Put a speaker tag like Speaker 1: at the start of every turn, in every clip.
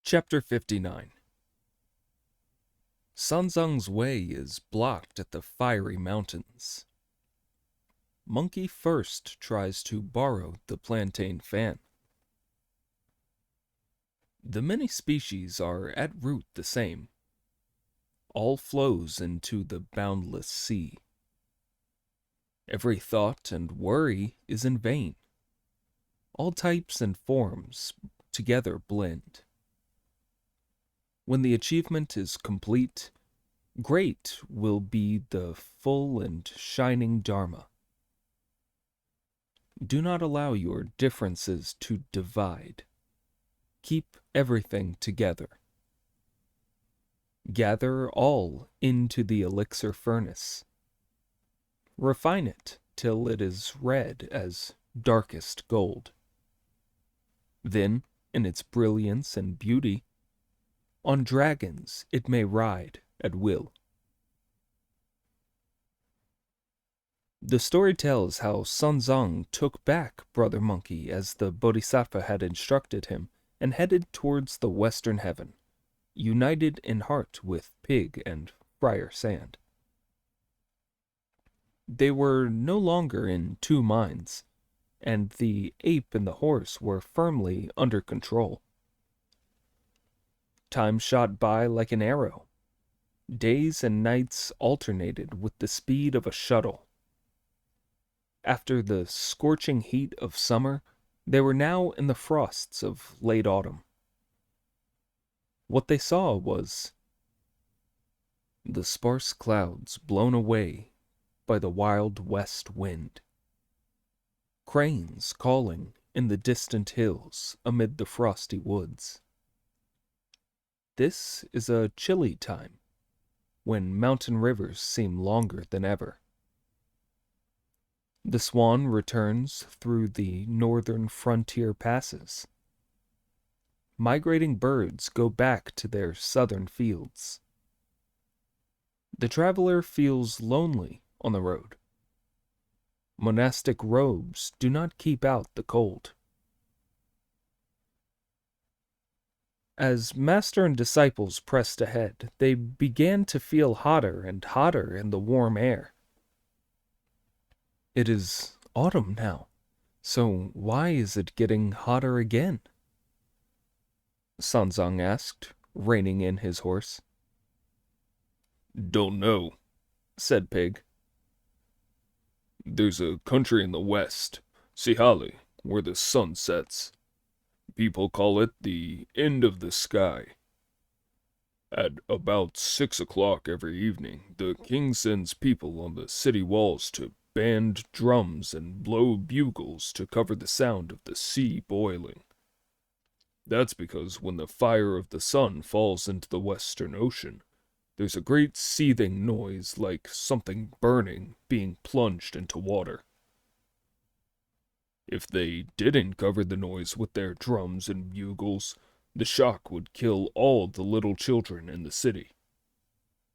Speaker 1: Chapter 59. Sanzang's way is blocked at the fiery mountains. Monkey first tries to borrow the plantain fan. The many species are at root the same. All flows into the boundless sea. Every thought and worry is in vain. All types and forms together blend. When the achievement is complete, great will be the full and shining Dharma. Do not allow your differences to divide. Keep everything together. Gather all into the elixir furnace. Refine it till it is red as darkest gold. Then, in its brilliance and beauty, on dragons it may ride at will. The story tells how Sanzang took back Brother Monkey as the Bodhisattva had instructed him and headed towards the western heaven, united in heart with Pig and Friar Sand. They were no longer in two minds, and the ape and the horse were firmly under control. Time shot by like an arrow. Days and nights alternated with the speed of a shuttle. After the scorching heat of summer, they were now in the frosts of late autumn. What they saw was the sparse clouds blown away by the wild west wind. Cranes calling in the distant hills amid the frosty woods. This is a chilly time, when mountain rivers seem longer than ever. The swan returns through the northern frontier passes. Migrating birds go back to their southern fields. The traveler feels lonely on the road. Monastic robes do not keep out the cold. As master and disciples pressed ahead, they began to feel hotter and hotter in the warm air. It is autumn now, so why is it getting hotter again? Sanzang asked, reining in his horse.
Speaker 2: Don't know,
Speaker 1: said Pig.
Speaker 2: There's a country in the west, Sihali, where the sun sets. People call it the end of the sky. At about 6 o'clock every evening, the king sends people on the city walls to band drums and blow bugles to cover the sound of the sea boiling. That's because when the fire of the sun falls into the western ocean, there's a great seething noise like something burning being plunged into water. If they didn't cover the noise with their drums and bugles, the shock would kill all the little children in the city.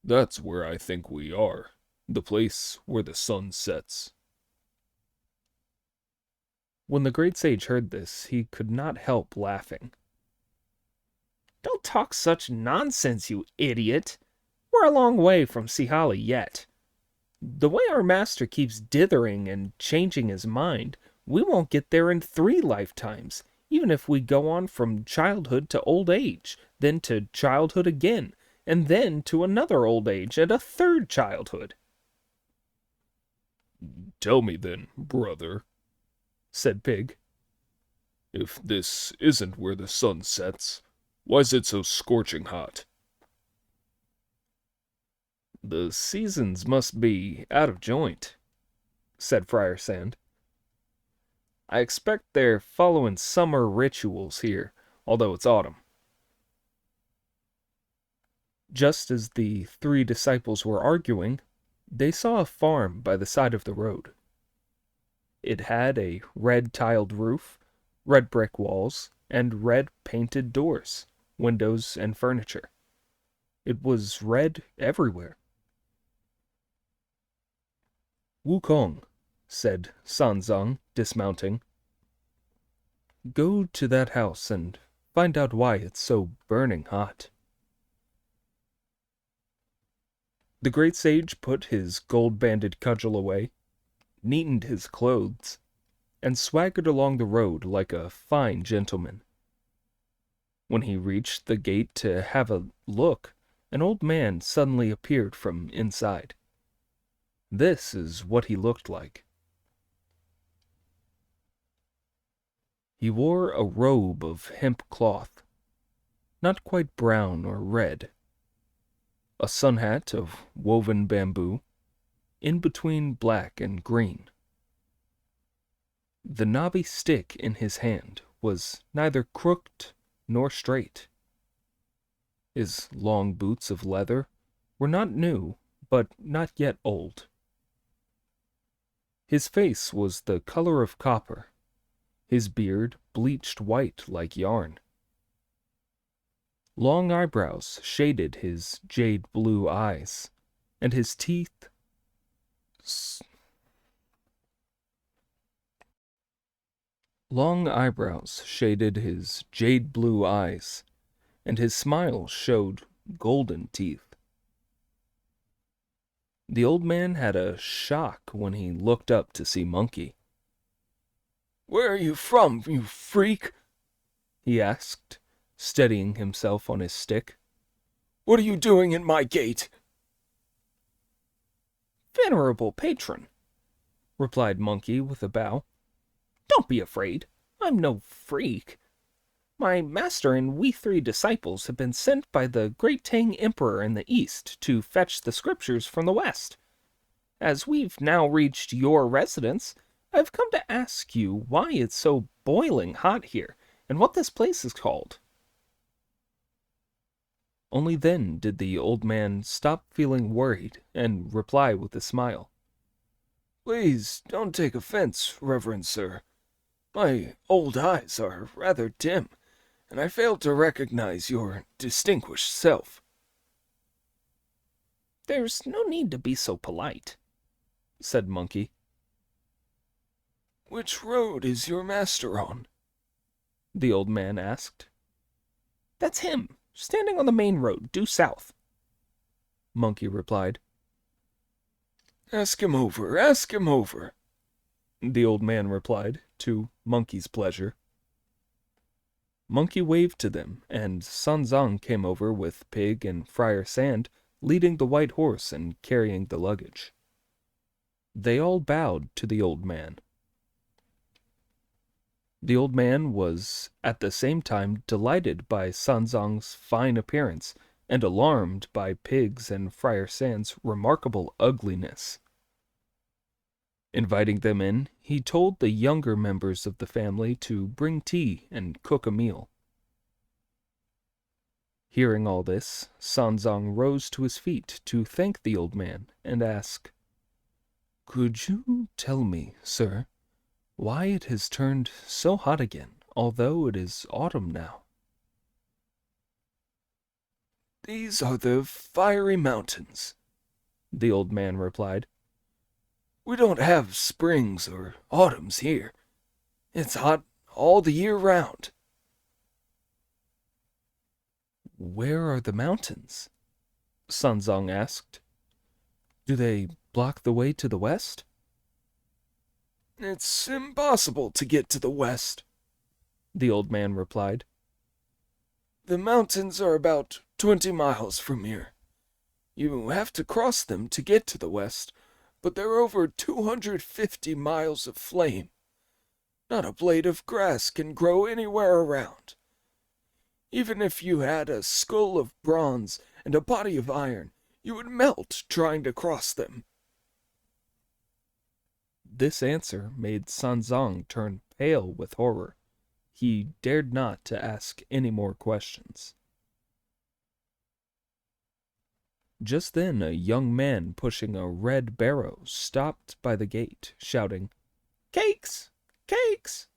Speaker 2: That's where I think we are, the place where the sun sets.
Speaker 1: When the great sage heard this, he could not help laughing.
Speaker 3: Don't talk such nonsense, you idiot. We're a long way from Sihali yet. The way our master keeps dithering and changing his mind, we won't get there in 3 lifetimes, even if we go on from childhood to old age, then to childhood again, and then to another old age and a 3rd childhood.
Speaker 2: Tell me then, brother,
Speaker 1: said Pig.
Speaker 2: If this isn't where the sun sets, why is it so scorching hot?
Speaker 1: The seasons must be out of joint, said Friar Sand. I expect they're following summer rituals here, although it's autumn. Just as the 3 disciples were arguing, they saw a farm by the side of the road. It had a red-tiled roof, red brick walls, and red painted doors, windows, and furniture. It was red everywhere. Wukong, said Sanzang, dismounting. Go to that house and find out why it's so burning hot. The great sage put his gold-banded cudgel away, neatened his clothes, and swaggered along the road like a fine gentleman. When he reached the gate to have a look, an old man suddenly appeared from inside. This is what he looked like. He wore a robe of hemp cloth, not quite brown or red, a sun hat of woven bamboo, in between black and green. The knobby stick in his hand was neither crooked nor straight. His long boots of leather were not new, but not yet old. His face was the color of copper, his beard bleached white like yarn. Long eyebrows shaded his jade-blue eyes, and his teeth and his smile showed golden teeth. The old man had a shock when he looked up to see Monkey.
Speaker 2: "Where are you from, you freak?"
Speaker 1: he asked, steadying himself on his stick.
Speaker 2: "What are you doing in my gate?"
Speaker 3: "Venerable patron," replied Monkey with a bow, "don't be afraid. I'm no freak. My master and we 3 disciples have been sent by the great Tang Emperor in the east to fetch the scriptures from the west. As we've now reached your residence, I've come to ask you why it's so boiling hot here, and what this place is called."
Speaker 1: Only then did the old man stop feeling worried and reply with a smile.
Speaker 2: "Please don't take offense, Reverend Sir. My old eyes are rather dim, and I failed to recognize your distinguished self."
Speaker 3: "There's no need to be so polite,"
Speaker 1: said Monkey.
Speaker 2: "Which road is your master on?"
Speaker 1: the old man asked.
Speaker 3: "That's him, standing on the main road, due south,"
Speaker 1: Monkey replied.
Speaker 2: Ask him over,"
Speaker 1: the old man replied, to Monkey's pleasure. Monkey waved to them, and Sun Zong came over with Pig and Friar Sand, leading the white horse and carrying the luggage. They all bowed to the old man. The old man was at the same time delighted by Sun Zong's fine appearance and alarmed by Pig's and Friar Sand's remarkable ugliness. Inviting them in, he told the younger members of the family to bring tea and cook a meal. Hearing all this, Sun Zong rose to his feet to thank the old man and ask, "Could you tell me, sir, why it has turned so hot again, although it is autumn now?"
Speaker 2: "These are the fiery mountains," the old man replied. "We don't have springs or autumns here. It's hot all the year round."
Speaker 1: "Where are the mountains?" Sun Zong asked. "Do they block the way to the west?"
Speaker 2: "It's impossible to get to the west,"
Speaker 1: the old man replied.
Speaker 2: "The mountains are about 20 miles from here. You have to cross them to get to the west, but they're over 250 miles of flame. Not a blade of grass can grow anywhere around. Even if you had a skull of bronze and a body of iron, you would melt trying to cross them."
Speaker 1: This answer made Sun Zong turn pale with horror. He dared not to ask any more questions. Just then a young man pushing a red barrow stopped by the gate, shouting, "Cakes! Cakes!"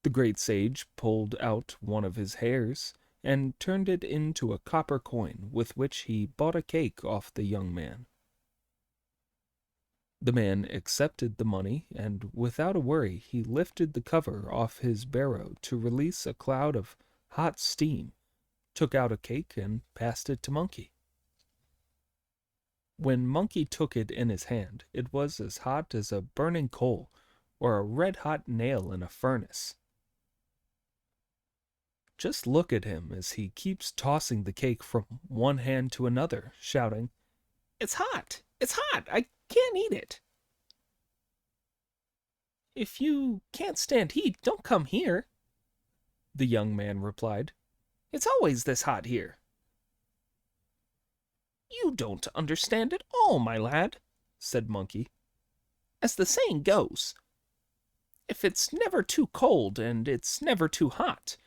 Speaker 1: The great sage pulled out one of his hairs and turned it into a copper coin with which he bought a cake off the young man. The man accepted the money, and without a worry, he lifted the cover off his barrow to release a cloud of hot steam, took out a cake, and passed it to Monkey. When Monkey took it in his hand, it was as hot as a burning coal or a red-hot nail in a furnace. Just look at him as he keeps tossing the cake from one hand to another, shouting,
Speaker 3: It's hot! It's hot! I can't eat it! If you can't stand heat, don't come here, the young man replied. It's always this hot here. You don't understand at all, my lad, said Monkey. As the saying goes, if it's never too cold and it's never too hot,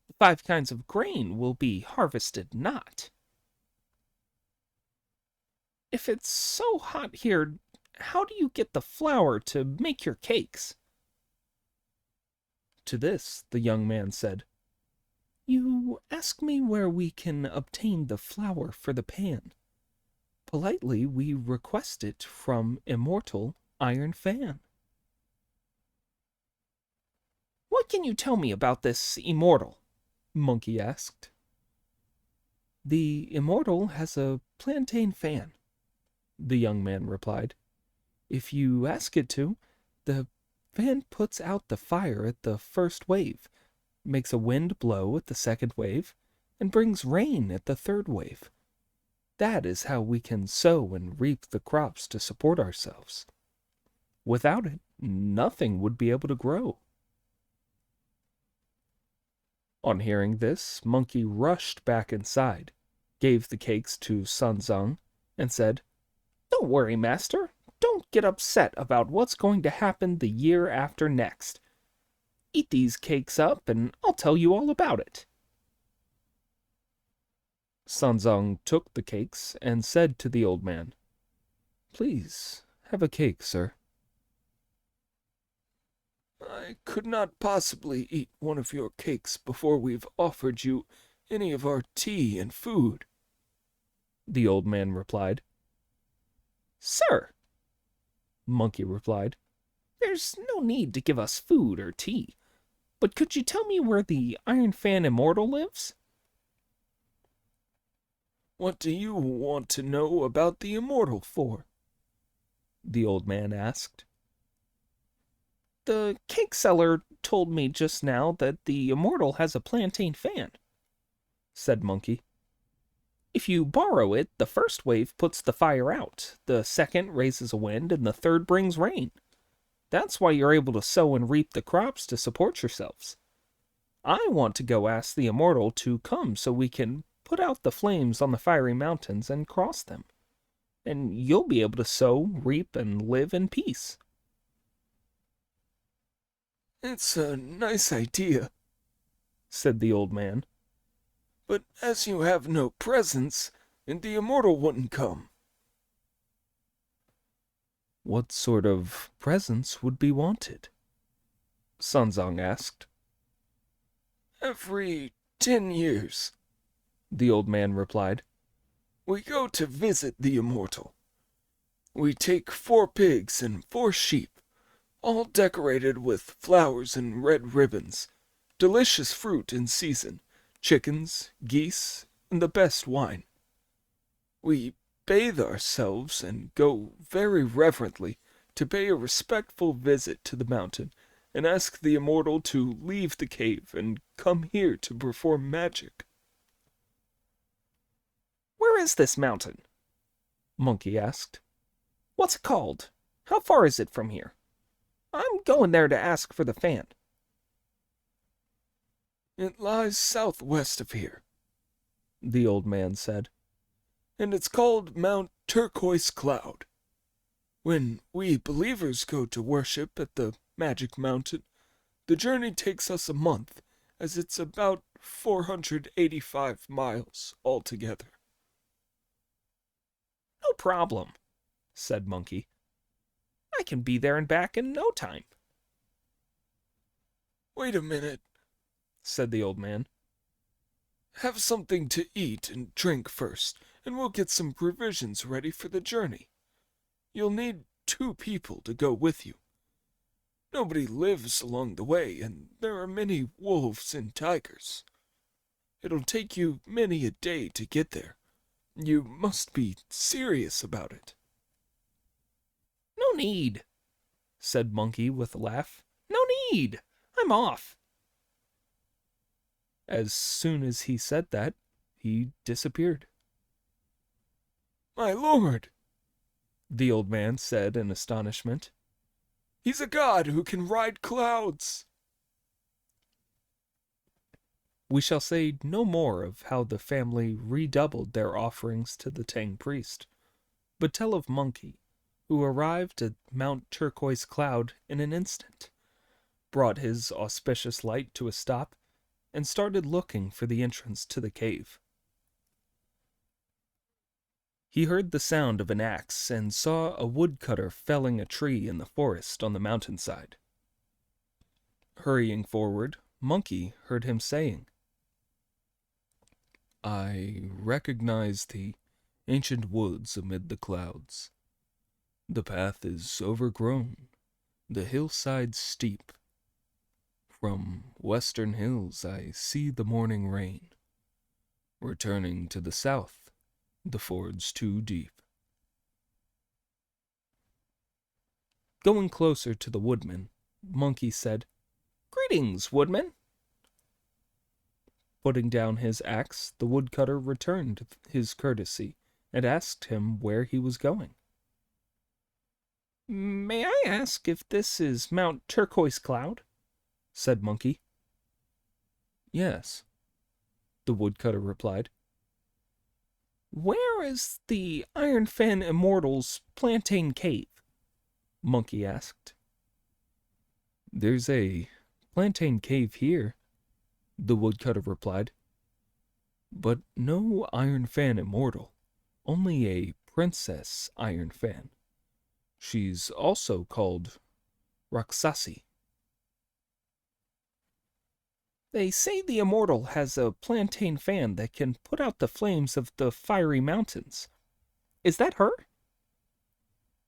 Speaker 3: the 5 kinds of grain will be harvested not. If it's so hot here, how do you get the flour to make your cakes? To this the young man said, You ask me where we can obtain the flour for the pan. Politely we request it from immortal Iron Fan. What can you tell me about this immortal? Monkey asked. The immortal has a plantain fan, the young man replied. If you ask it to, the fan puts out the fire at the first wave, makes a wind blow at the second wave, and brings rain at the third wave. That is how we can sow and reap the crops to support ourselves. Without it, nothing would be able to grow. On hearing this, Monkey rushed back inside, gave the cakes to Sun Zung, and said, Don't worry, master. Don't get upset about what's going to happen the year after next. Eat these cakes up, and I'll tell you all about it. Sun Zung took the cakes and said to the old man, Please, have a cake, sir.
Speaker 2: I could not possibly eat one of your cakes before we've offered you any of our tea and food,
Speaker 1: the old man replied.
Speaker 3: Sir, Monkey replied, there's no need to give us food or tea, but could you tell me where the Iron Fan Immortal lives?
Speaker 2: What do you want to know about the Immortal for?
Speaker 1: The old man asked.
Speaker 3: The cake seller told me just now that the Immortal has a plantain fan, said Monkey. If you borrow it, the first wave puts the fire out, the second raises a wind, and the third brings rain. That's why you're able to sow and reap the crops to support yourselves. I want to go ask the Immortal to come so we can put out the flames on the fiery mountains and cross them, and you'll be able to sow, reap, and live in peace.
Speaker 2: It's a nice idea,
Speaker 1: said the old man.
Speaker 2: But as you have no presents, and the Immortal wouldn't come.
Speaker 1: What sort of presents would be wanted? Sun Zong asked.
Speaker 2: Every 10 years,
Speaker 1: the old man replied,
Speaker 2: we go to visit the Immortal. We take 4 pigs and 4 sheep, all decorated with flowers and red ribbons, delicious fruit in season, chickens, geese, and the best wine. We bathe ourselves and go very reverently to pay a respectful visit to the mountain and ask the Immortal to leave the cave and come here to perform magic.
Speaker 3: Where is this mountain? Monkey asked. What's it called? How far is it from here? I'm going there to ask for the fan.
Speaker 2: It lies southwest of here,
Speaker 1: the old man said,
Speaker 2: and it's called Mount Turquoise Cloud. When we believers go to worship at the Magic Mountain, the journey takes us a month, as it's about 485 miles altogether.
Speaker 3: No problem, said Monkey. I can be there and back in no time.
Speaker 2: Wait a minute, said the old man. Have something to eat and drink first, and we'll get some provisions ready for the journey. You'll need 2 people to go with you. Nobody lives along the way, and there are many wolves and tigers. It'll take you many a day to get there. You must be serious about it."
Speaker 3: "No need," said Monkey with a laugh. "No need. I'm off." As soon as he said that, he disappeared.
Speaker 2: "My lord,"
Speaker 3: The old man said in astonishment,
Speaker 2: "he's a god who can ride clouds."
Speaker 3: we shall say no more of how the family redoubled their offerings to the Tang priest, but tell of Monkey, who arrived at Mount Turquoise Cloud in an instant, brought his auspicious light to a stop, and started looking for the entrance to the cave. He heard the sound of an axe and saw a woodcutter felling a tree in the forest on the mountainside. Hurrying forward, Monkey heard him saying,
Speaker 1: "I recognize the ancient woods amid the clouds. The path is overgrown, the hillside steep. From western hills I see the morning rain. Returning to the south, the ford's too deep."
Speaker 3: Going closer to the woodman, Monkey said, "Greetings, woodman." Putting down his axe, the woodcutter returned his courtesy and asked him where he was going. "May I ask if this is Mount Turquoise Cloud?" said Monkey.
Speaker 1: "Yes," the woodcutter replied.
Speaker 3: "Where is the Iron Fan Immortal's Plantain Cave?" Monkey asked.
Speaker 1: "There's a plantain cave here," the woodcutter replied. "But no Iron Fan Immortal, only a Princess Iron Fan. She's also called Raksasi."
Speaker 3: "They say the Immortal has a plantain fan that can put out the flames of the fiery mountains. Is that her?"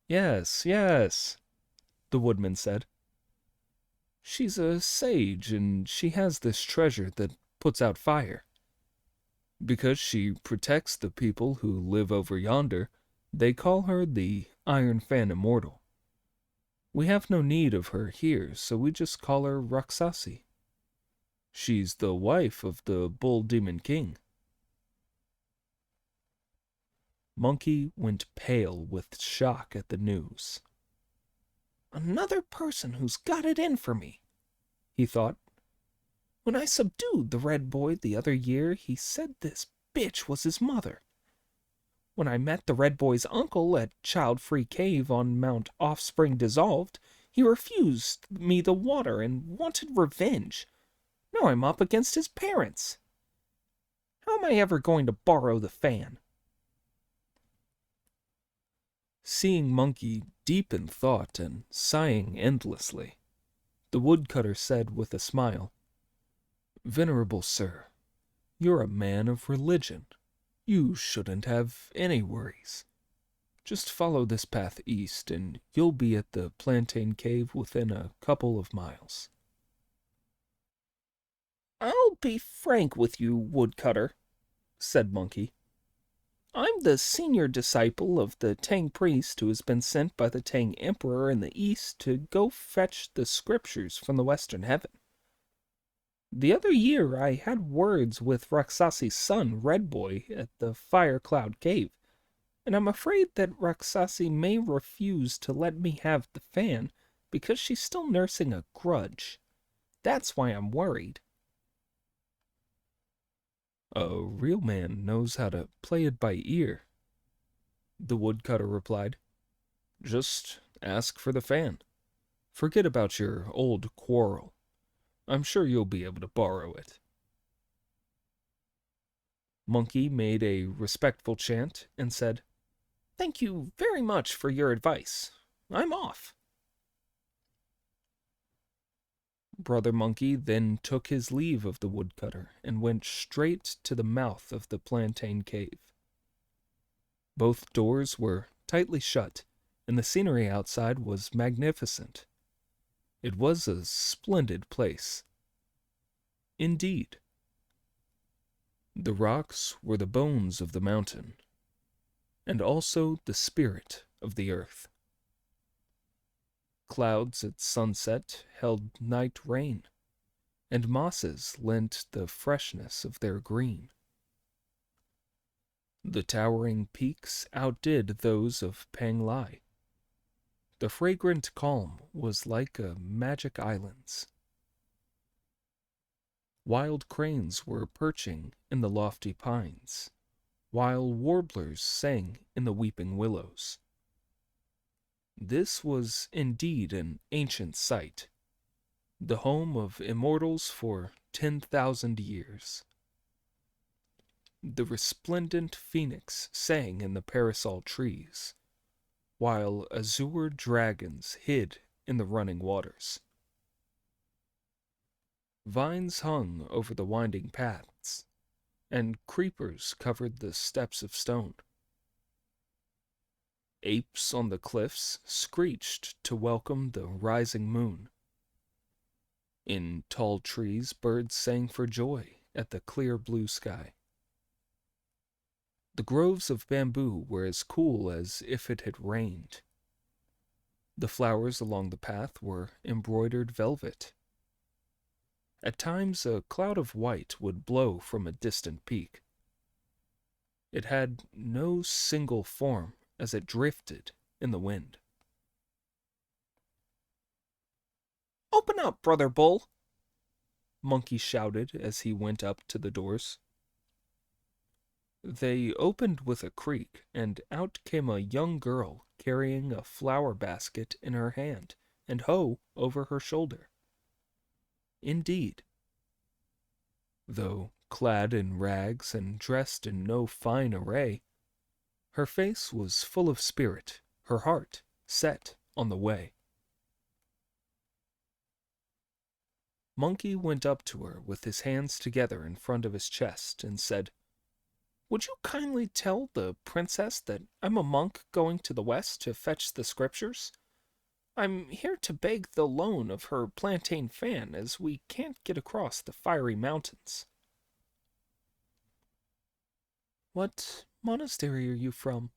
Speaker 1: Yes, the woodman said. "She's a sage, and she has this treasure that puts out fire. Because she protects the people who live over yonder, they call her the Iron Fan Immortal. We have no need of her here, so we just call her Raksasi. She's the wife of the Bull Demon King." Monkey went pale with shock at the news.
Speaker 3: "Another person who's got it in for me," he thought. "When I subdued the red boy the other year, he said this bitch was his mother. When I met the red boy's uncle at Child Free Cave on Mount Offspring Dissolved, he refused me the water and wanted revenge. Now I'm up against his parents. How am I ever going to borrow the fan?"
Speaker 1: Seeing Monkey deep in thought and sighing endlessly, the woodcutter said with a smile, "Venerable sir, you're a man of religion. You shouldn't have any worries. Just follow this path east, and you'll be at the plantain cave within a couple of miles."
Speaker 3: "I'll be frank with you, woodcutter," said Monkey. "I'm the senior disciple of the Tang priest who has been sent by the Tang emperor in the east to go fetch the scriptures from the western heaven. The other year I had words with Raksasi's son, Red Boy, at the Fire Cloud Cave, and I'm afraid that Raksasi may refuse to let me have the fan because she's still nursing a grudge. That's why I'm worried."
Speaker 1: "A real man knows how to play it by ear," the woodcutter replied. "Just ask for the fan. Forget about your old quarrel. I'm sure you'll be able to borrow it."
Speaker 3: Monkey made a respectful chant and said, "Thank you very much for your advice. I'm off." Brother Monkey then took his leave of the woodcutter and went straight to the mouth of the plantain cave. Both doors were tightly shut,
Speaker 1: and the scenery outside was magnificent. It was a splendid place. Indeed. The rocks were the bones of the mountain, and also the spirit of the earth. Clouds at sunset held night rain, and mosses lent the freshness of their green. The towering peaks outdid those of Panglai. The fragrant calm was like a magic island's. Wild cranes were perching in the lofty pines, while warblers sang in the weeping willows. This was indeed an ancient sight, the home of immortals for 10,000 years. The resplendent phoenix sang in the parasol trees, while azure dragons hid in the running waters. Vines hung over the winding paths, and creepers covered the steps of stone. Apes on the cliffs screeched to welcome the rising moon. In tall trees, birds sang for joy at the clear blue sky. The groves of bamboo were as cool as if it had rained. The flowers along the path were embroidered velvet. At times a cloud of white would blow from a distant peak. It had no single form as it drifted in the wind.
Speaker 3: "Open up, Brother Bull!" Monkey shouted as he went up to the doors.
Speaker 1: They opened with a creak, and out came a young girl carrying a flower basket in her hand and hoe over her shoulder. Indeed, though clad in rags and dressed in no fine array, her face was full of spirit, her heart set on the way. Monkey went up to her with his hands together in front of his chest and said, "Would you kindly tell the princess that I'm a monk going to the west to fetch the scriptures? I'm here to beg the loan of her plantain fan, as we can't get across the fiery mountains." "What monastery are you from?"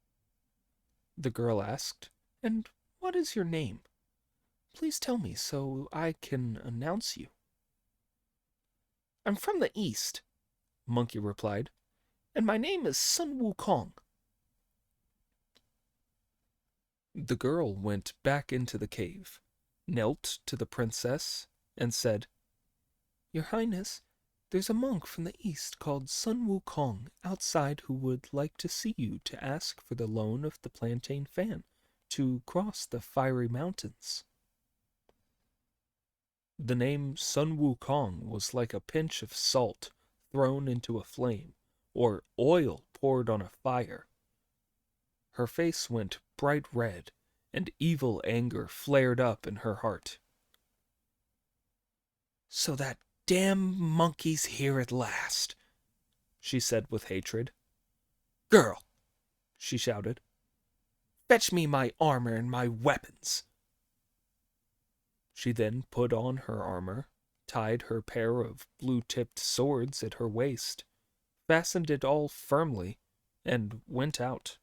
Speaker 1: the girl asked, "and what is your name? Please tell me so I can announce you."
Speaker 3: "I'm from the east," Monkey replied, "and my name is Sun Wukong."
Speaker 1: The girl went back into the cave, knelt to the princess, and said, "Your Highness, there's a monk from the east called Sun Wukong outside who would like to see you to ask for the loan of the plantain fan to cross the fiery mountains." The name Sun Wukong was like a pinch of salt thrown into a flame, or oil poured on a fire. Her face went bright red, and evil anger flared up in her heart.
Speaker 3: "So that damn monkey's here at last," she said with hatred. "Girl," she shouted, "fetch me my armor and my weapons."
Speaker 1: She then put on her armor, tied her pair of blue-tipped swords at her waist, fastened it all firmly, and went out.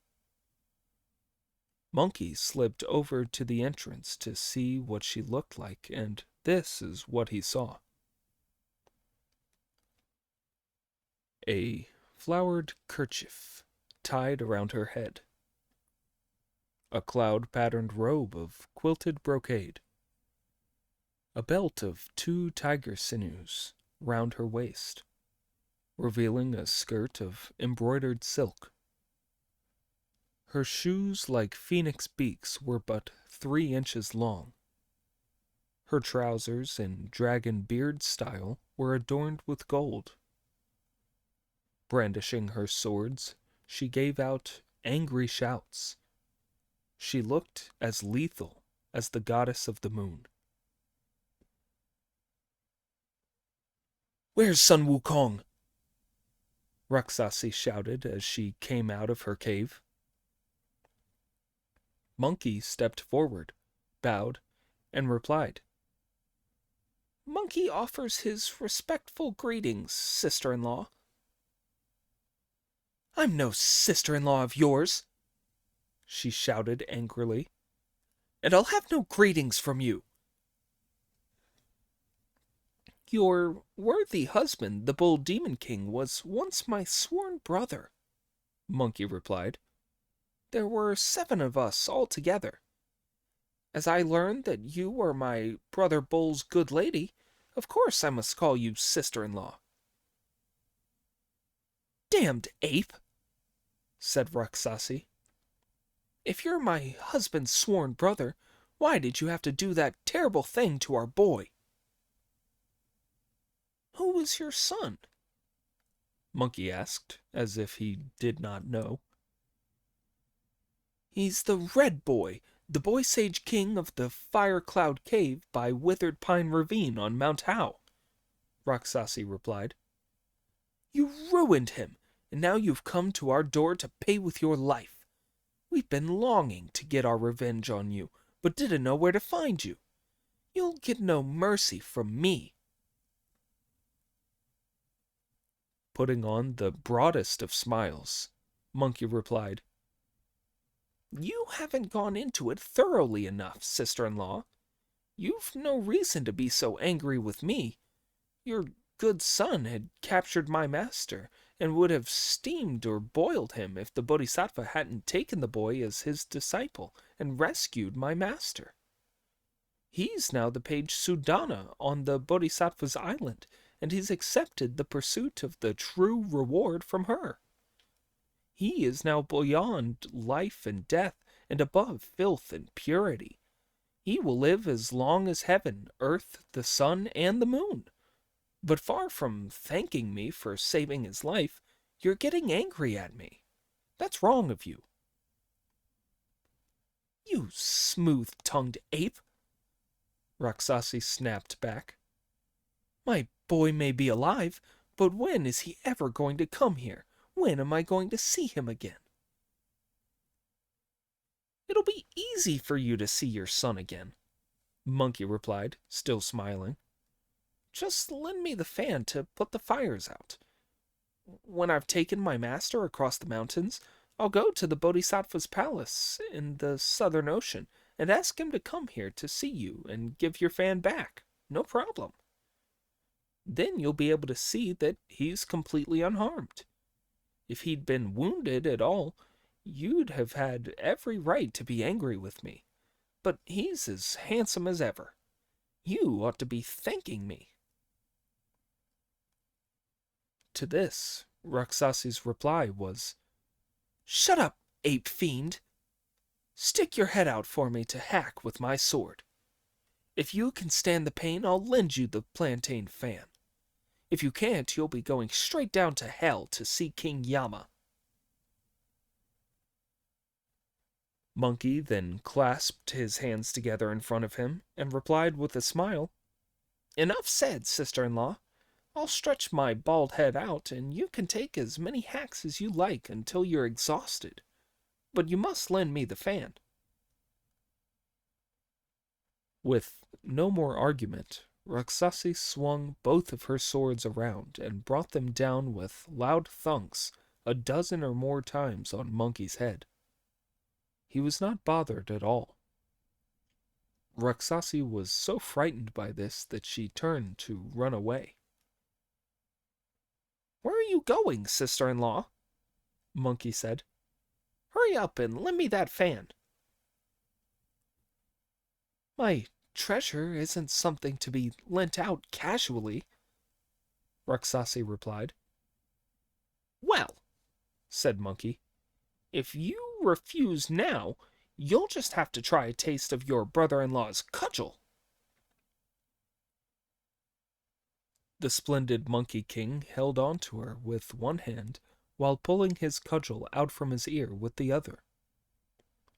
Speaker 1: Monkey slipped over to the entrance to see what she looked like, and this is what he saw. A flowered kerchief tied around her head. A cloud-patterned robe of quilted brocade. A belt of 2 tiger sinews round her waist, revealing a skirt of embroidered silk. Her shoes, like phoenix beaks, were but 3 inches long. Her trousers, in dragon beard style, were adorned with gold. Brandishing her swords, she gave out angry shouts. She looked as lethal as the goddess of the moon.
Speaker 3: "Where's Sun Wukong?"
Speaker 1: Raksasi shouted as she came out of her cave. Monkey stepped forward, bowed, and replied,
Speaker 3: Monkey offers his respectful greetings, sister-in-law.
Speaker 1: I'm no sister-in-law of yours, she shouted angrily, and I'll have no greetings from you.
Speaker 3: Your worthy husband, the Bull Demon King, was once my sworn brother, Monkey replied. There were 7 of us altogether. As I learned that you were my brother Bull's good lady, of course I must call you sister-in-law.
Speaker 1: Damned ape,
Speaker 3: said Raksasi. If you're my husband's sworn brother, why did you have to do that terrible thing to our boy? Who is your son?
Speaker 1: Monkey asked, as if he did not know.
Speaker 3: He's the Red Boy, the Boy Sage King of the Fire Cloud Cave by Withered Pine Ravine on Mount How, Raksasi replied. You ruined him, and now you've come to our door to pay with your life. We've been longing to get our revenge on you, but didn't know where to find you. You'll get no mercy from me.
Speaker 1: Putting on the broadest of smiles, Monkey replied,
Speaker 3: You haven't gone into it thoroughly enough, sister-in-law. You've no reason to be so angry with me. Your good son had captured my master, and would have steamed or boiled him if the Bodhisattva hadn't taken the boy as his disciple and rescued my master. He's now the page Sudana on the Bodhisattva's island, and he's accepted the pursuit of the true reward from her. He is now beyond life and death, and above filth and purity. He will live as long as heaven, earth, the sun, and the moon. But far from thanking me for saving his life, you're getting angry at me. That's wrong of you. You smooth-tongued ape, Raksasi snapped back. My boy may be alive, but when is he ever going to come here? When am I going to see him again? It'll be easy for you to see your son again, Monkey replied, still smiling. Just lend me the fan to put the fires out. When I've taken my master across the mountains, I'll go to the Bodhisattva's palace in the Southern Ocean and ask him to come here to see you and give your fan back. No problem. Then you'll be able to see that he's completely unharmed. If he'd been wounded at all, you'd have had every right to be angry with me. But he's as handsome as ever. You ought to be thanking me. To this, Raksasi's reply was, Shut up, ape fiend! Stick your head out for me to hack with my sword. If you can stand the pain, I'll lend you the plantain fan. If you can't, you'll be going straight down to hell to see King Yama.
Speaker 1: Monkey then clasped his hands together in front of him and replied with a smile,
Speaker 3: Enough said, sister-in-law. I'll stretch my bald head out, and you can take as many hacks as you like until you're exhausted. But you must lend me the fan.
Speaker 1: With no more argument, Raksasi swung both of her swords around and brought them down with loud thunks 12 or more times on Monkey's head. He was not bothered at all. Raksasi was so frightened by this that she turned to run away.
Speaker 3: Where are you going, sister-in-law? Monkey said. Hurry up and lend me that fan. My treasure isn't something to be lent out casually, Raksasi replied. Well, said Monkey, if you refuse now, you'll just have to try a taste of your brother-in-law's cudgel.
Speaker 1: The splendid Monkey King held on to her with one hand while pulling his cudgel out from his ear with the other.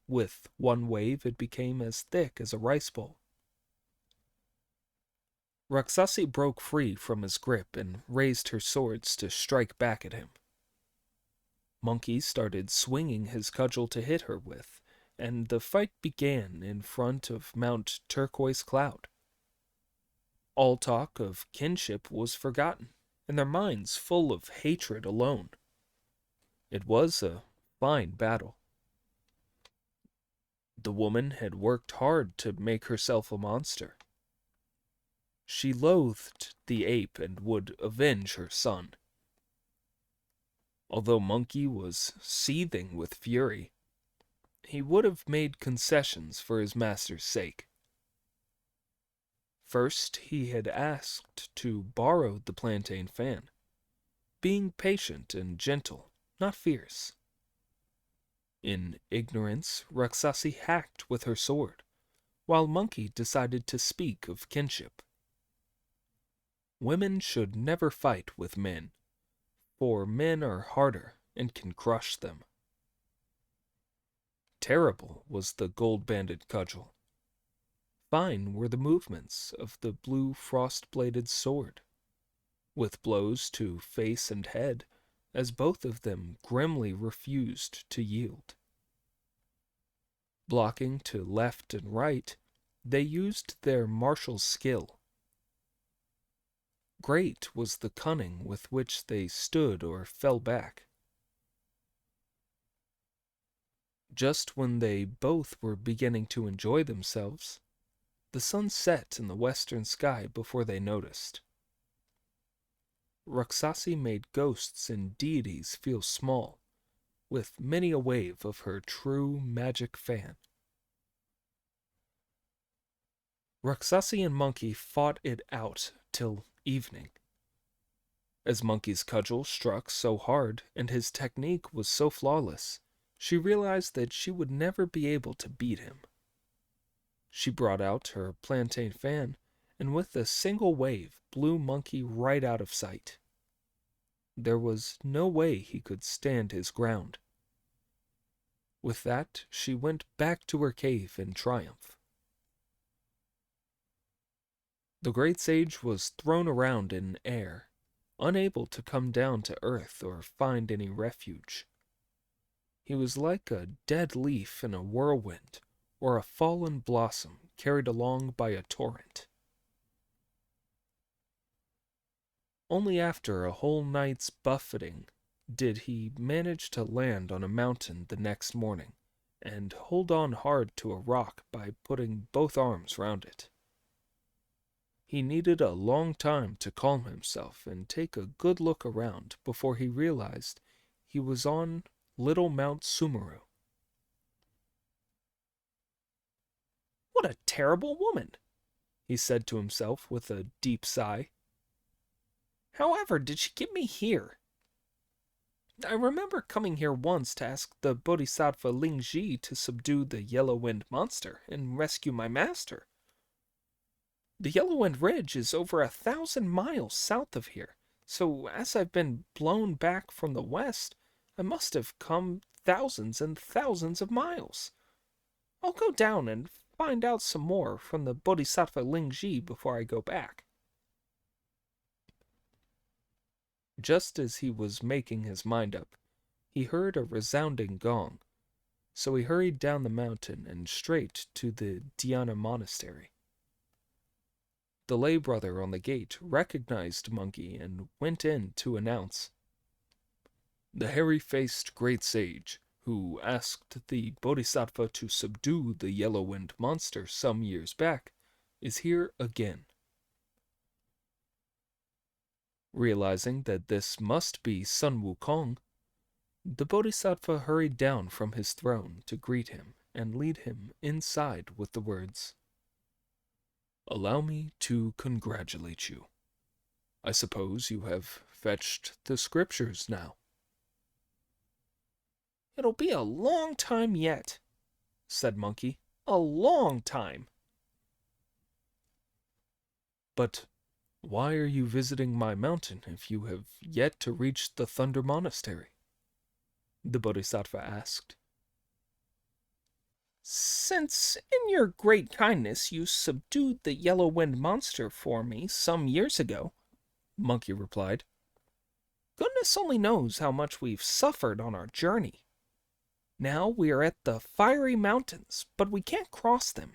Speaker 1: With one wave it became as thick as a rice bowl. Raksasi broke free from his grip and raised her swords to strike back at him. Monkey started swinging his cudgel to hit her with, and the fight began in front of Mount Turquoise Cloud. All talk of kinship was forgotten, and their minds full of hatred alone. It was a fine battle. The woman had worked hard to make herself a monster. She loathed the ape and would avenge her son. Although Monkey was seething with fury, he would have made concessions for his master's sake. First, he had asked to borrow the plantain fan, being patient and gentle, not fierce. In ignorance, Raksasi hacked with her sword, while Monkey decided to speak of kinship. Women should never fight with men, for men are harder and can crush them. Terrible was the gold-banded cudgel. Fine were the movements of the blue frost-bladed sword, with blows to face and head, as both of them grimly refused to yield. Blocking to left and right, they used their martial skill. Great was the cunning with which they stood or fell back. Just when they both were beginning to enjoy themselves, the sun set in the western sky before they noticed. Raksasi made ghosts and deities feel small, with many a wave of her true magic fan. Raksasi and Monkey fought it out till evening. As Monkey's cudgel struck so hard and his technique was so flawless, she realized that she would never be able to beat him. She brought out her plantain fan, and with a single wave blew Monkey right out of sight. There was no way he could stand his ground. With that, she went back to her cave in triumph. The great sage was thrown around in air, unable to come down to earth or find any refuge. He was like a dead leaf in a whirlwind, or a fallen blossom carried along by a torrent. Only after a whole night's buffeting did he manage to land on a mountain the next morning, and hold on hard to a rock by putting both arms round it. He needed a long time to calm himself and take a good look around before he realized he was on Little Mount Sumeru.
Speaker 3: What a terrible woman, he said to himself with a deep sigh. However did she get me here? I remember coming here once to ask the Bodhisattva Lingji to subdue the Yellow-Wind monster and rescue my master. The Yellow-Wind Ridge is over 1,000 miles south of here, so as I've been blown back from the west, I must have come thousands and thousands of miles. I'll go down and find out some more from the Bodhisattva Lingji before I go back.
Speaker 1: Just as he was making his mind up, he heard a resounding gong, so he hurried down the mountain and straight to the Dhyana monastery. The lay brother on the gate recognized Monkey and went in to announce, "The hairy-faced great sage, who asked the Bodhisattva to subdue the Yellow-Wind monster some years back, is here again." Realizing that this must be Sun Wukong, the Bodhisattva hurried down from his throne to greet him and lead him inside with the words, "Allow me to congratulate you. I suppose you have fetched the scriptures now."
Speaker 3: It'll be a long time yet, said Monkey. A long time.
Speaker 1: But why are you visiting my mountain if you have yet to reach the Thunder Monastery? The Bodhisattva asked.
Speaker 3: Since in your great kindness you subdued the Yellow-Wind monster for me some years ago, Monkey replied. Goodness only knows how much we've suffered on our journey. Now we are at the fiery mountains, but we can't cross them.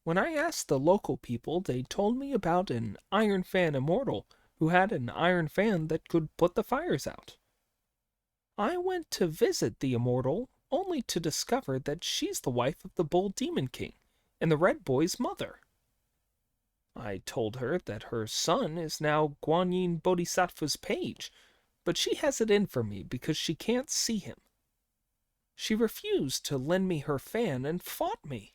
Speaker 3: When I asked the local people, they told me about an Iron Fan immortal who had an iron fan that could put the fires out. I went to visit the immortal only to discover that she's the wife of the Bull Demon King and the Red Boy's mother. I told her that her son is now Guanyin Bodhisattva's page, but she has it in for me because she can't see him. She refused to lend me her fan and fought me.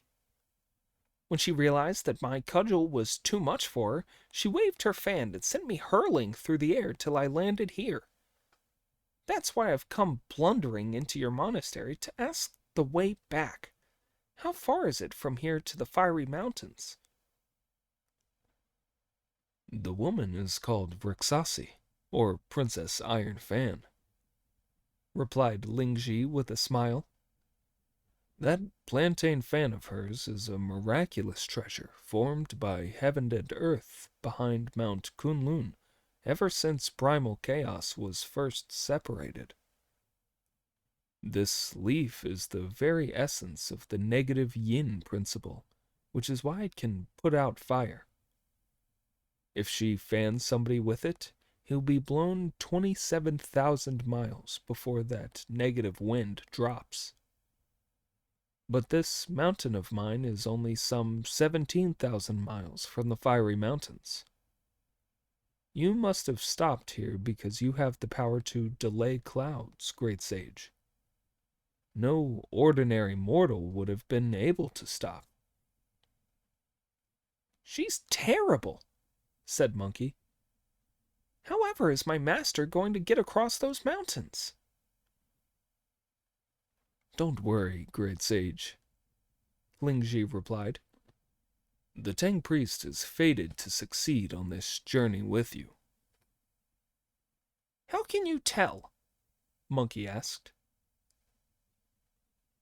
Speaker 3: When she realized that my cudgel was too much for her, she waved her fan and sent me hurling through the air till I landed here. That's why I've come blundering into your monastery to ask the way back. How far is it from here to the fiery mountains?
Speaker 1: The woman is called Rexasi, or Princess Iron Fan, replied Lingji with a smile. That plantain fan of hers is a miraculous treasure formed by heaven and earth behind Mount Kunlun ever since primal chaos was first separated. This leaf is the very essence of the negative yin principle, which is why it can put out fire. If she fans somebody with it, he'll be blown 27,000 miles before that negative wind drops. But this mountain of mine is only some 17,000 miles from the fiery mountains. You must have stopped here because you have the power to delay clouds, great sage. No ordinary mortal would have been able to stop.
Speaker 3: She's terrible, said Monkey. However is my master going to get across those mountains?
Speaker 1: Don't worry, great sage, Lingji replied. The Tang priest is fated to succeed on this journey with you.
Speaker 3: How can you tell? Monkey asked.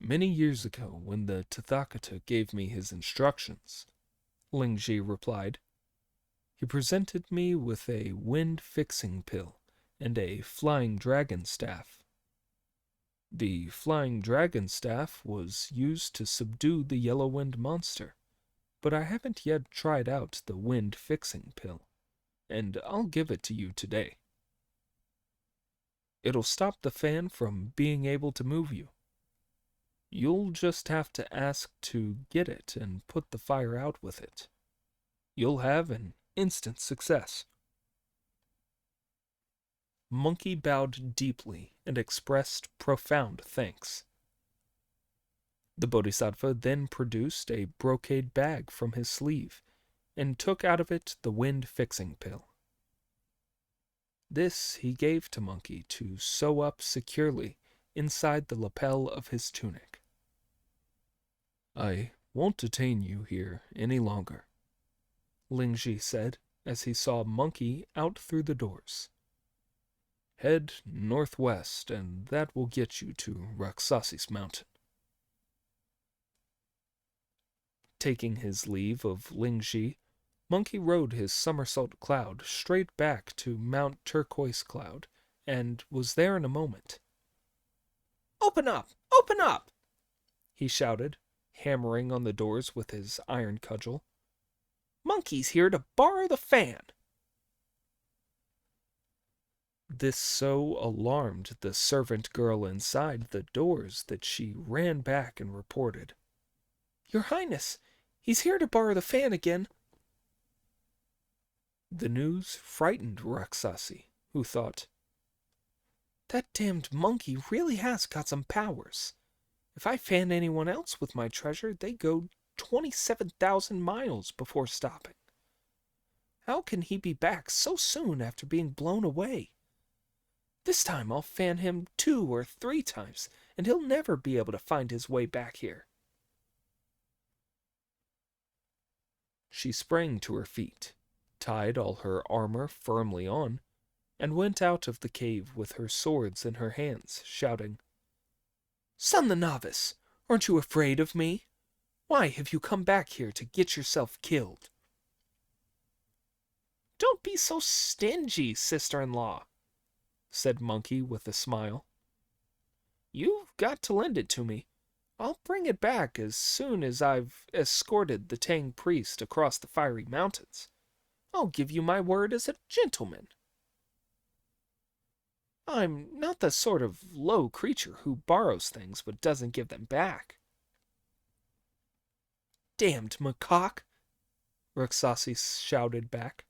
Speaker 1: Many years ago, when the Tathagata gave me his instructions, Lingji replied, he presented me with a wind-fixing pill and a flying dragon staff. The flying dragon staff was used to subdue the yellow wind monster, but I haven't yet tried out the wind-fixing pill, and I'll give it to you today. It'll stop the fan from being able to move you. You'll just have to ask to get it and put the fire out with it. You'll have an instant success.
Speaker 3: Monkey bowed deeply and expressed profound thanks. The Bodhisattva then produced a brocade bag from his sleeve and took out of it the wind-fixing pill. This he gave to Monkey to sew up securely inside the lapel of his tunic.
Speaker 1: I won't detain you here any longer, Lingji said as he saw Monkey out through the doors. Head northwest, and that will get you to Raksasi's mountain.
Speaker 3: Taking his leave of Lingji, Monkey rode his somersault cloud straight back to Mount Turquoise Cloud, and was there in a moment. "Open up! Open up!" he shouted, hammering on the doors with his iron cudgel. "Monkey's here to borrow the fan!" This so alarmed the servant girl inside the doors that she ran back and reported, "Your Highness, he's here to borrow the fan again." The news frightened Raksasi, who thought, "That damned monkey really has got some powers. If I fan anyone else with my treasure, they go 27,000 miles before stopping. How can he be back so soon after being blown away? This time I'll fan him 2 or 3 times, and he'll never be able to find his way back here." She sprang to her feet, tied all her armor firmly on, and went out of the cave with her swords in her hands, shouting, "Son the Novice, aren't you afraid of me? Why have you come back here to get yourself killed?" "Don't be so stingy, sister-in-law," said Monkey with a smile. You've got to lend it to me. I'll bring it back as soon as I've escorted the Tang priest across the fiery mountains. I'll give you my word as a gentleman. I'm not the sort of low creature who borrows things but doesn't give them back. Damned macaque! Raksasi shouted back.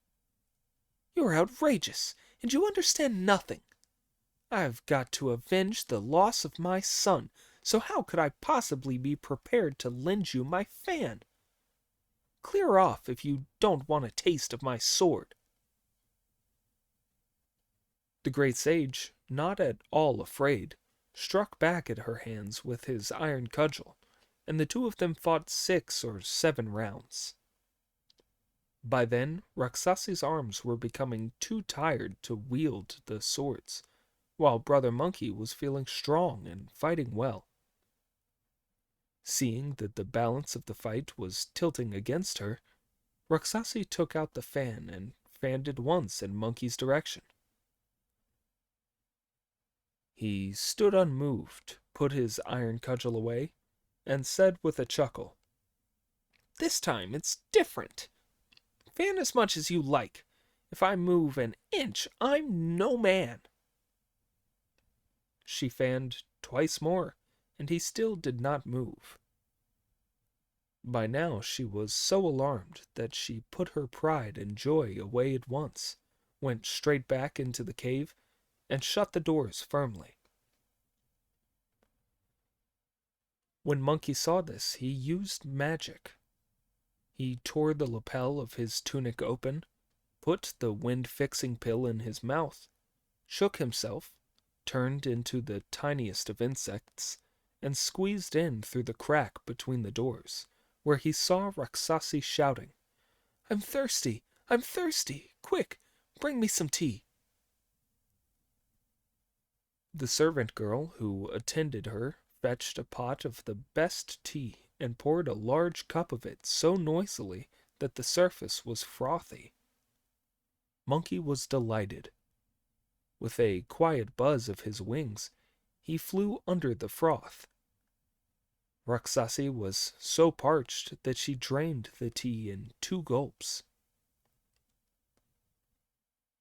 Speaker 3: You're outrageous, and you understand nothing. I've got to avenge the loss of my son, so how could I possibly be prepared to lend you my fan? Clear off if you don't want a taste of my sword. The great sage, not at all afraid, struck back at her hands with his iron cudgel, and the two of them fought 6 or 7 rounds. By then, Raksasi's arms were becoming too tired to wield the swords, while Brother Monkey was feeling strong and fighting well. Seeing that the balance of the fight was tilting against her, Raksasi took out the fan and fanned it once in Monkey's direction. He stood unmoved, put his iron cudgel away, and said with a chuckle, This time it's different. Fan as much as you like. If I move an inch, I'm no man. She fanned twice more, and he still did not move. By now she was so alarmed that she put her pride and joy away at once, went straight back into the cave, and shut the doors firmly. When Monkey saw this, he used magic. He tore the lapel of his tunic open, put the wind-fixing pill in his mouth, shook himself, turned into the tiniest of insects, and squeezed in through the crack between the doors, where he saw Raksasi shouting, I'm thirsty! I'm thirsty! Quick, bring me some tea! The servant girl who attended her fetched a pot of the best tea and poured a large cup of it so noisily that the surface was frothy. Monkey was delighted. With a quiet buzz of his wings, he flew under the froth. Raksasi was so parched that she drained the tea in 2 gulps.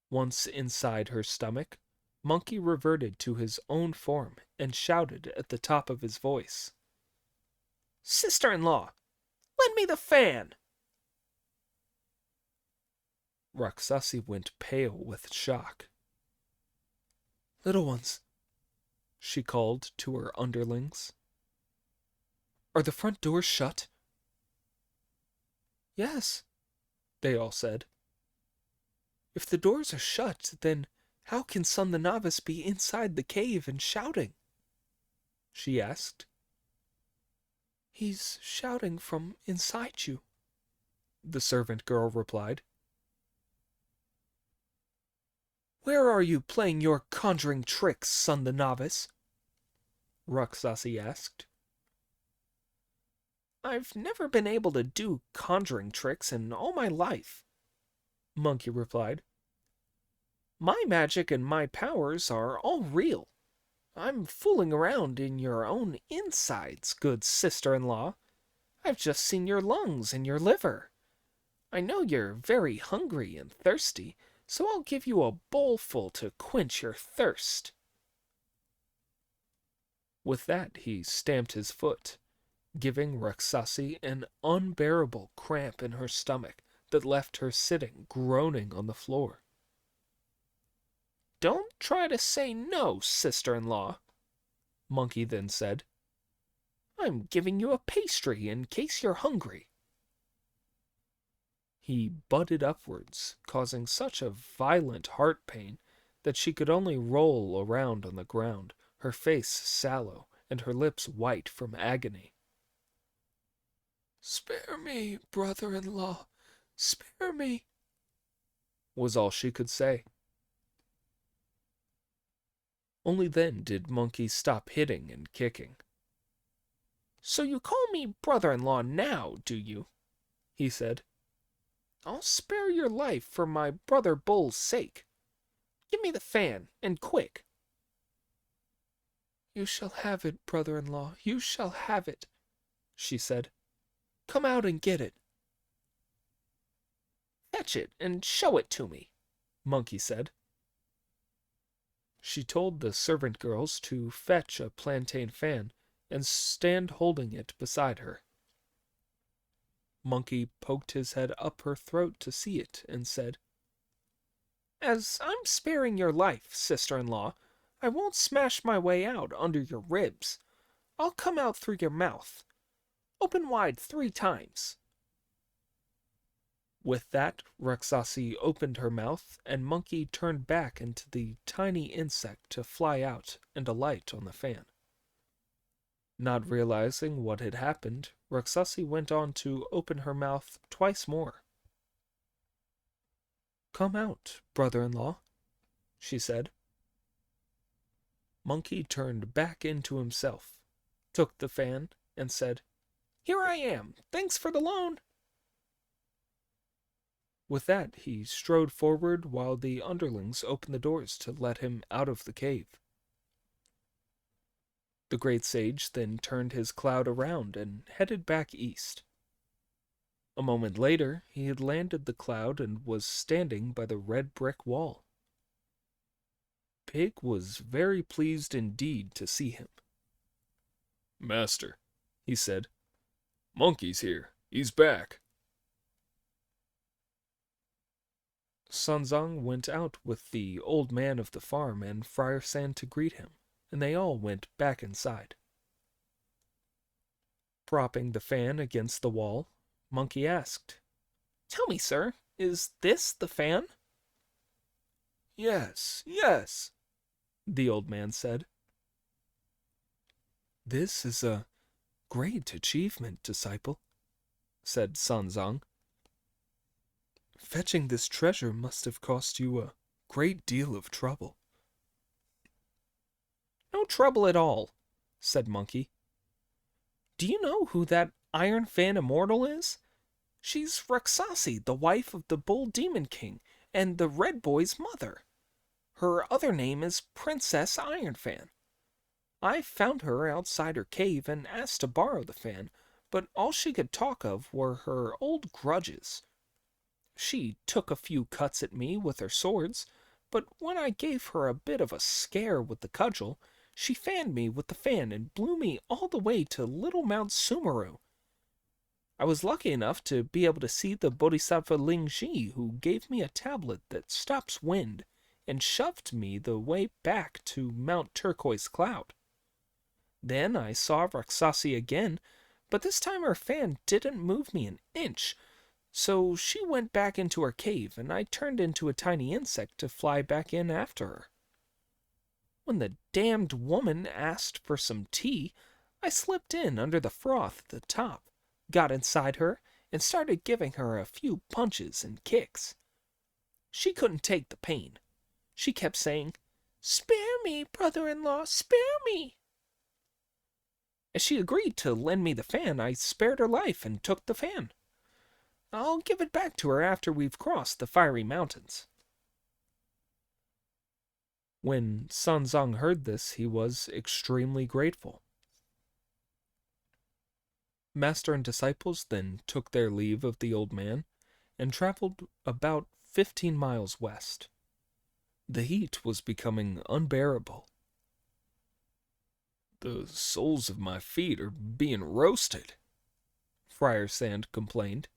Speaker 3: Once inside her stomach, Monkey reverted to his own form and shouted at the top of his voice, Sister-in-law, lend me the fan! Raksasi went pale with shock. Little ones, she called to her underlings. Are the front doors shut? Yes, they all said. If the doors are shut, then how can Son the Novice be inside the cave and shouting? She asked. He's shouting from inside you, the servant girl replied. Where are you playing your conjuring tricks, Son the Novice? Raksasi asked. I've never been able to do conjuring tricks in all my life, Monkey replied. My magic and my powers are all real. I'm fooling around in your own insides, good sister-in-law. I've just seen your lungs and your liver. I know you're very hungry and thirsty, so I'll give you a bowlful to quench your thirst. With that he stamped his foot, giving Raksasi an unbearable cramp in her stomach that left her sitting groaning on the floor. Don't try to say no, sister-in-law, Monkey then said. I'm giving you a pastry in case you're hungry. He butted upwards, causing such a violent heart pain that she could only roll around on the ground, her face sallow and her lips white from agony. Spare me, brother-in-law, spare me, was all she could say. Only then did Monkey stop hitting and kicking. So you call me brother-in-law now, do you? He said. I'll spare your life for my brother Bull's sake. Give me the fan, and quick. You shall have it, brother-in-law, you shall have it, she said. Come out and get it. Fetch it and show it to me, Monkey said. She told the servant girls to fetch a plantain fan and stand holding it beside her. Monkey poked his head up her throat to see it and said, As I'm sparing your life, sister-in-law, I won't smash my way out under your ribs. I'll come out through your mouth. Open wide 3 times. With that, Raksasi opened her mouth, and Monkey turned back into the tiny insect to fly out and alight on the fan. Not realizing what had happened, Raksasi went on to open her mouth twice more. Come out, brother-in-law, she said. Monkey turned back into himself, took the fan, and said, Here I am. Thanks for the loan. With that, he strode forward while the underlings opened the doors to let him out of the cave. The great sage then turned his cloud around and headed back east. A moment later, he had landed the cloud and was standing by the red brick wall. Pig was very pleased indeed to see him.
Speaker 2: Master, he said, Monkey's here. He's back.
Speaker 3: Sanzang went out with the old man of the farm and Friar San to greet him, and they all went back inside. Propping the fan against the wall, Monkey asked, Tell me, sir, is this the fan?
Speaker 1: Yes, yes, the old man said. This is a great achievement, disciple, said Sanzang. Fetching this treasure must have cost you a great deal of trouble.
Speaker 3: No trouble at all, said Monkey. Do you know who that Iron Fan Immortal is? She's Raksasi, the wife of the Bull Demon King, and the Red Boy's mother. Her other name is Princess Iron Fan. I found her outside her cave and asked to borrow the fan, but all she could talk of were her old grudges. She took a few cuts at me with her swords, but when I gave her a bit of a scare with the cudgel, she fanned me with the fan and blew me all the way to Little Mount Sumeru. I was lucky enough to be able to see the Bodhisattva Lingji, who gave me a tablet that stops wind and shoved me the way back to Mount Turquoise Cloud. Then I saw Raksasi again, but this time her fan didn't move me an inch, so she went back into her cave, and I turned into a tiny insect to fly back in after her. When the damned woman asked for some tea, I slipped in under the froth at the top, got inside her, and started giving her a few punches and kicks. She couldn't take the pain. She kept saying, Spare me, brother-in-law, spare me. As she agreed to lend me the fan, I spared her life and took the fan. I'll give it back to her after we've crossed the fiery mountains. When Sanzang heard this, he was extremely grateful. Master and disciples then took their leave of the old man and traveled about 15 miles west. The heat was becoming unbearable.
Speaker 2: The soles of my feet are being roasted,
Speaker 3: Friar Sand complained.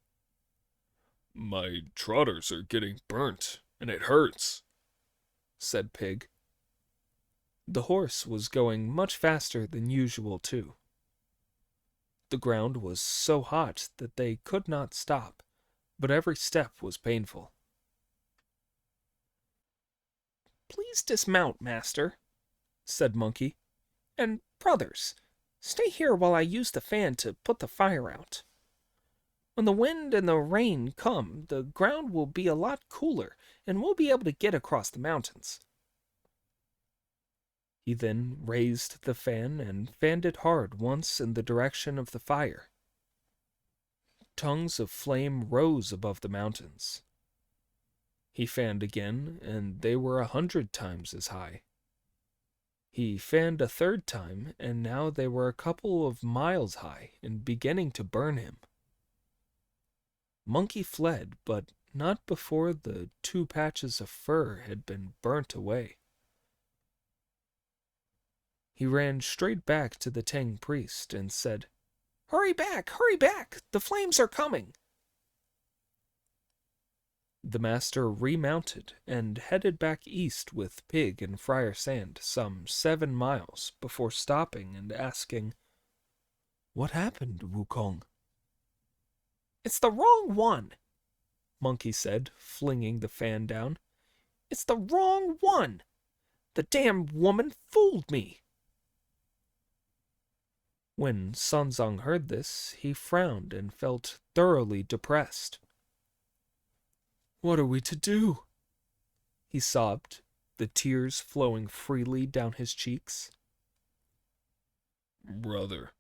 Speaker 2: My trotters are getting burnt, and it hurts,
Speaker 1: said Pig.
Speaker 3: The horse was going much faster than usual, too. The ground was so hot that they could not stop, but every step was painful. Please dismount, master, said Monkey. And, brothers, stay here while I use the fan to put the fire out. When the wind and the rain come, the ground will be a lot cooler, and we'll be able to get across the mountains. He then raised the fan and fanned it hard once in the direction of the fire. Tongues of flame rose above the mountains. He fanned again, and they were 100 times as high.
Speaker 1: He fanned a third time, and now they were a couple of miles high and beginning to burn him. Monkey fled, but not before the 2 patches of fur had been burnt away. He ran straight back to the Tang priest and said, "Hurry back! Hurry back! The flames are coming!" The master remounted and headed back east with Pig and Friar Sand some 7 miles before stopping and asking, "What happened, Wukong?"
Speaker 3: "It's the wrong one," Monkey said, flinging the fan down. "It's the wrong one! The damn woman fooled me!"
Speaker 1: When Sanzang heard this, he frowned and felt thoroughly depressed. "What are we to do?" he sobbed, the tears flowing freely down his cheeks.
Speaker 2: "Brother,"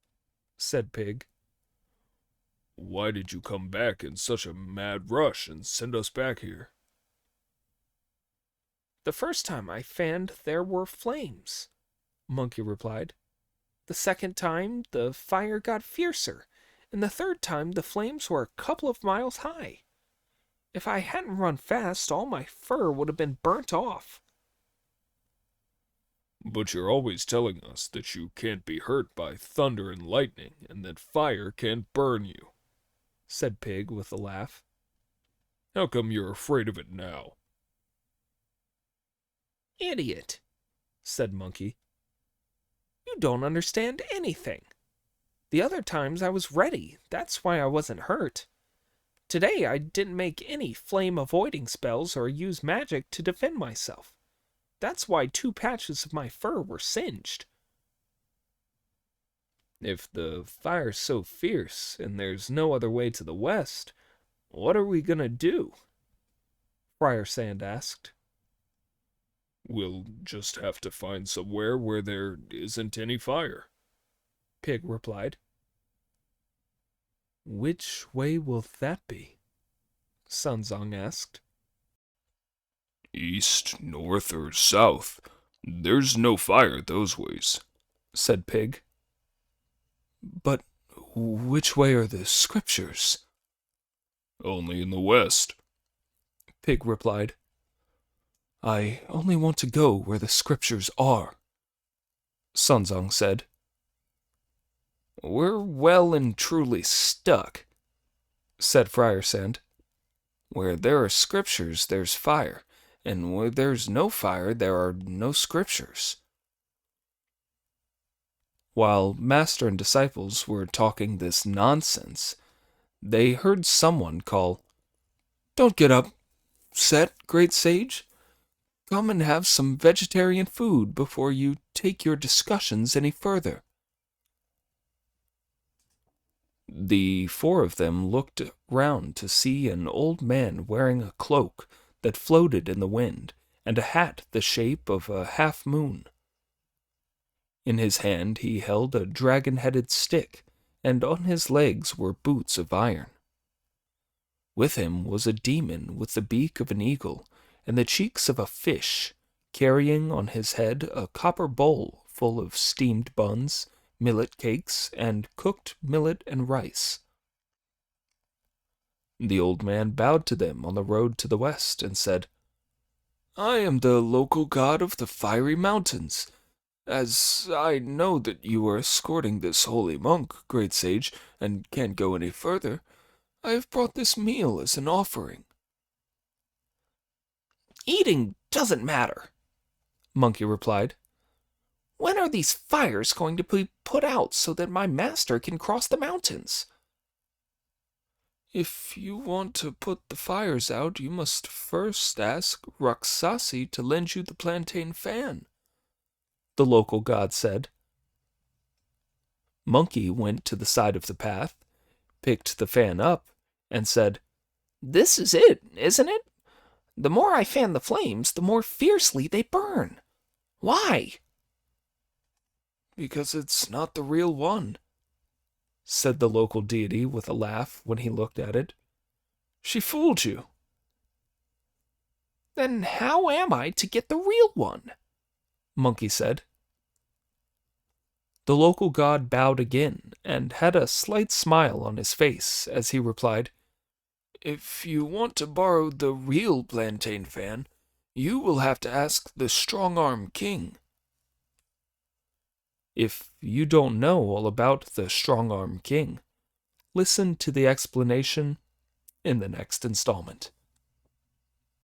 Speaker 1: said Pig,
Speaker 2: "why did you come back in such a mad rush and send us back here?"
Speaker 3: "The first time I fanned there were flames," Monkey replied. "The second time the fire got fiercer, and the third time the flames were a couple of miles high. If I hadn't run fast, all my fur would have been burnt off."
Speaker 2: "But you're always telling us that you can't be hurt by thunder and lightning, and that fire can't burn you," said Pig with a laugh. "How come you're afraid of it now?"
Speaker 3: "Idiot," said Monkey. "You don't understand anything. The other times I was ready, that's why I wasn't hurt. Today I didn't make any flame-avoiding spells or use magic to defend myself. That's why 2 patches of my fur were singed."
Speaker 1: "If the fire's so fierce and there's no other way to the west, what are we gonna do?" Friar Sand asked.
Speaker 2: "We'll just have to find somewhere where there isn't any fire,"
Speaker 1: Pig replied. "Which way will that be?" Sanzang asked.
Speaker 2: "East, north, or south. There's no fire those ways," said Pig.
Speaker 1: "But which way are the scriptures?"
Speaker 2: "Only in the west,"
Speaker 1: Pig replied. "I only want to go where the scriptures are," Sanzang said. "We're well and truly stuck," said Friar Sand. "Where there are scriptures, there's fire, and where there's no fire, there are no scriptures." While master and disciples were talking this nonsense, they heard someone call, "Don't get up, Set, great sage. Come and have some vegetarian food before you take your discussions any further." The 4 of them looked round to see an old man wearing a cloak that floated in the wind and a hat the shape of a half-moon. In his hand he held a dragon-headed stick, and on his legs were boots of iron. With him was a demon with the beak of an eagle and the cheeks of a fish, carrying on his head a copper bowl full of steamed buns, millet cakes, and cooked millet and rice. The old man bowed to them on the road to the west and said, "I am the local god of the fiery mountains. As I know that you are escorting this holy monk, great sage, and can't go any further, I have brought this meal as an offering."
Speaker 3: "Eating doesn't matter," Monkey replied. "When are these fires going to be put out so that my master can cross the mountains?"
Speaker 1: "If you want to put the fires out, you must first ask Raksasi to lend you the plantain fan," the local god said. Monkey went to the side of the path, picked the fan up, and said,
Speaker 3: "This is it, isn't it? The more I fan the flames, the more fiercely they burn. Why?"
Speaker 1: "Because it's not the real one," said the local deity with a laugh when he looked at it. "She fooled you."
Speaker 3: "Then how am I to get the real one?" Monkey said.
Speaker 1: The local god bowed again and had a slight smile on his face as he replied,
Speaker 4: If you want to borrow the real plantain fan, you will have to ask the strong-arm king.
Speaker 1: If you don't know all about the strong-arm king, listen to the explanation in the next installment.